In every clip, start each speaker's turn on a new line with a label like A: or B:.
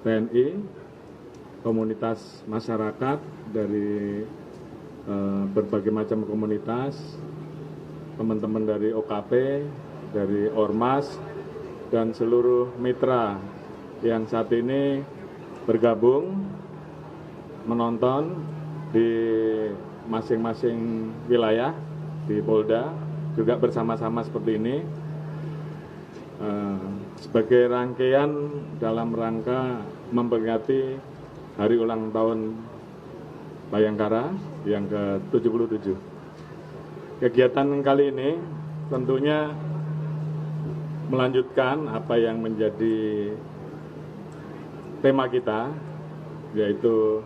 A: TNI, komunitas masyarakat dari berbagai macam komunitas, teman-teman dari OKP, dari Ormas, dan seluruh mitra yang saat ini bergabung menonton di masing-masing wilayah di Polda, juga bersama-sama seperti ini sebagai rangkaian dalam rangka memperingati hari ulang tahun Bayangkara yang ke-77. Kegiatan kali ini tentunya melanjutkan apa yang menjadi tema kita, yaitu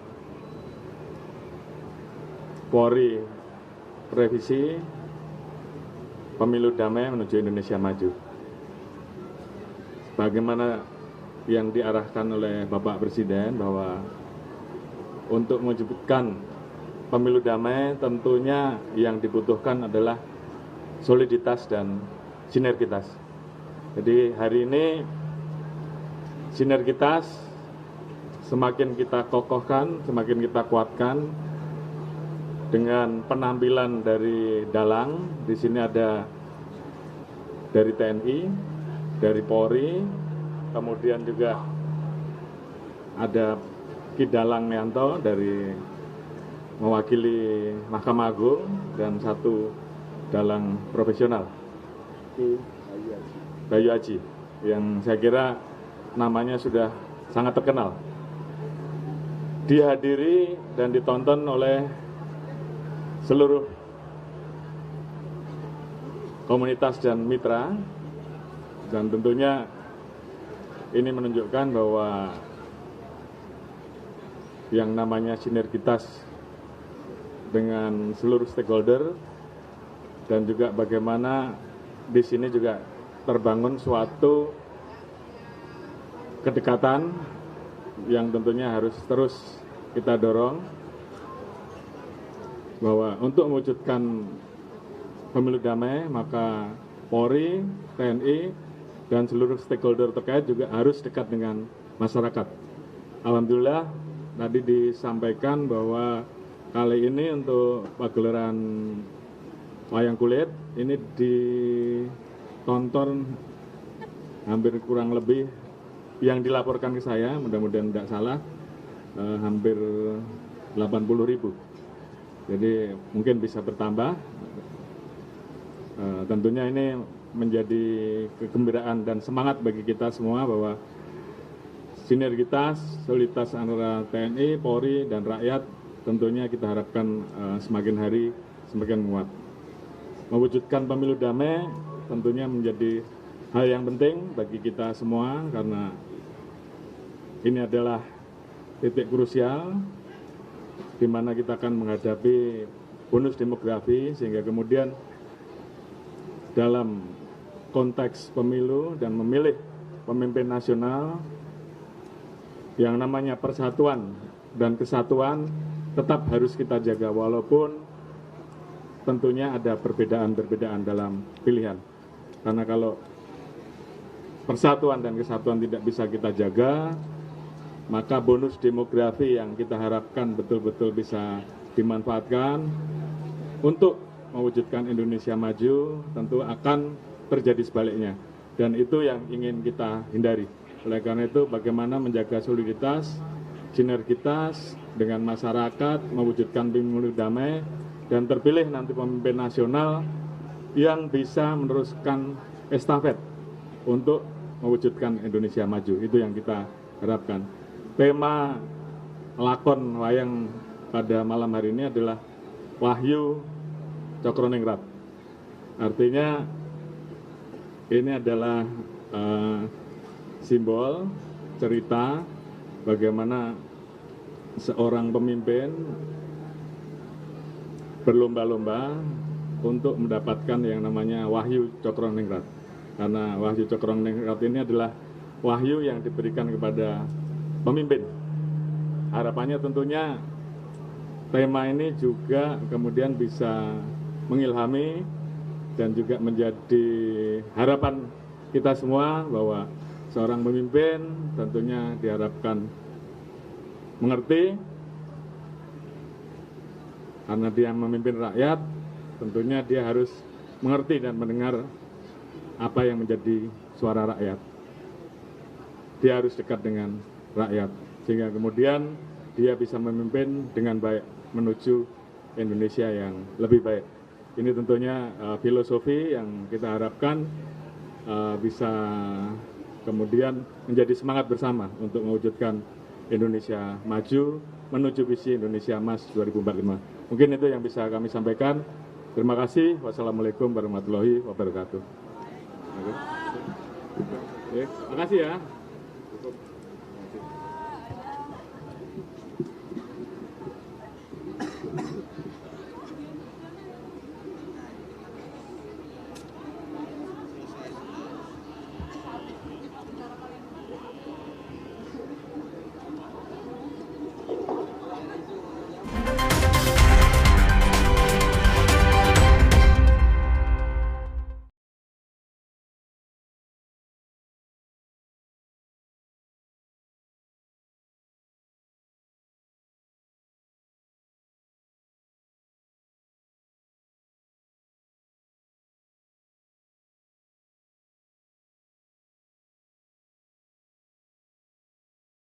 A: Polri revisi pemilu damai menuju Indonesia maju. Bagaimana yang diarahkan oleh Bapak Presiden bahwa untuk mewujudkan pemilu damai tentunya yang dibutuhkan adalah soliditas dan sinergitas. Jadi hari ini sinergitas semakin kita kokohkan, semakin kita kuatkan dengan penampilan dari dalang. Di sini ada dari TNI, dari Polri, kemudian juga ada Ki Dalang Yanto dari mewakili Mahkamah Agung, dan satu dalang profesional, Bayu Aji, yang saya kira namanya sudah sangat terkenal. Dihadiri dan ditonton oleh seluruh komunitas dan mitra, dan tentunya ini menunjukkan bahwa yang namanya sinergitas dengan seluruh stakeholder, dan juga bagaimana di sini juga terbangun suatu kedekatan yang tentunya harus terus kita dorong, bahwa untuk mewujudkan pemilu damai maka Polri, TNI, dan seluruh stakeholder terkait juga harus dekat dengan masyarakat. Alhamdulillah tadi disampaikan bahwa kali ini untuk pagelaran wayang kulit ini ditonton hampir kurang lebih, yang dilaporkan ke saya, mudah-mudahan tidak salah, hampir 80.000. Jadi mungkin bisa bertambah. Tentunya ini menjadi kegembiraan dan semangat bagi kita semua bahwa sinergitas, soliditas antara TNI, Polri, dan rakyat tentunya kita harapkan semakin hari semakin kuat. Mewujudkan pemilu damai tentunya menjadi hal yang penting bagi kita semua, karena ini adalah titik krusial di mana kita akan menghadapi bonus demografi, sehingga kemudian dalam konteks pemilu dan memilih pemimpin nasional, yang namanya persatuan dan kesatuan tetap harus kita jaga, walaupun tentunya ada perbedaan-perbedaan dalam pilihan. Karena kalau persatuan dan kesatuan tidak bisa kita jaga, maka bonus demografi yang kita harapkan betul-betul bisa dimanfaatkan untuk mewujudkan Indonesia maju tentu akan terjadi sebaliknya. Dan itu yang ingin kita hindari. Oleh karena itu bagaimana menjaga soliditas, sinergitas dengan masyarakat, mewujudkan pemilu damai, dan terpilih nanti pemimpin nasional yang bisa meneruskan estafet untuk mewujudkan Indonesia maju. Itu yang kita harapkan. Tema lakon wayang pada malam hari ini adalah Wahyu Cokroningrat. Artinya ini adalah simbol cerita bagaimana seorang pemimpin berlomba-lomba untuk mendapatkan yang namanya Wahyu Cokroningrat. Karena Wahyu Cokroningrat ini adalah wahyu yang diberikan kepada pemimpin. Harapannya tentunya tema ini juga kemudian bisa mengilhami dan juga menjadi harapan kita semua bahwa seorang pemimpin tentunya diharapkan mengerti, karena dia memimpin rakyat, tentunya dia harus mengerti dan mendengar apa yang menjadi suara rakyat. Dia harus dekat dengan rakyat, sehingga kemudian dia bisa memimpin dengan baik menuju Indonesia yang lebih baik. Ini tentunya filosofi yang kita harapkan bisa kemudian menjadi semangat bersama untuk mewujudkan Indonesia maju menuju visi Indonesia Emas 2045. Mungkin itu yang bisa kami sampaikan. Terima kasih. Wassalamualaikum warahmatullahi wabarakatuh. Oke. Terima kasih ya.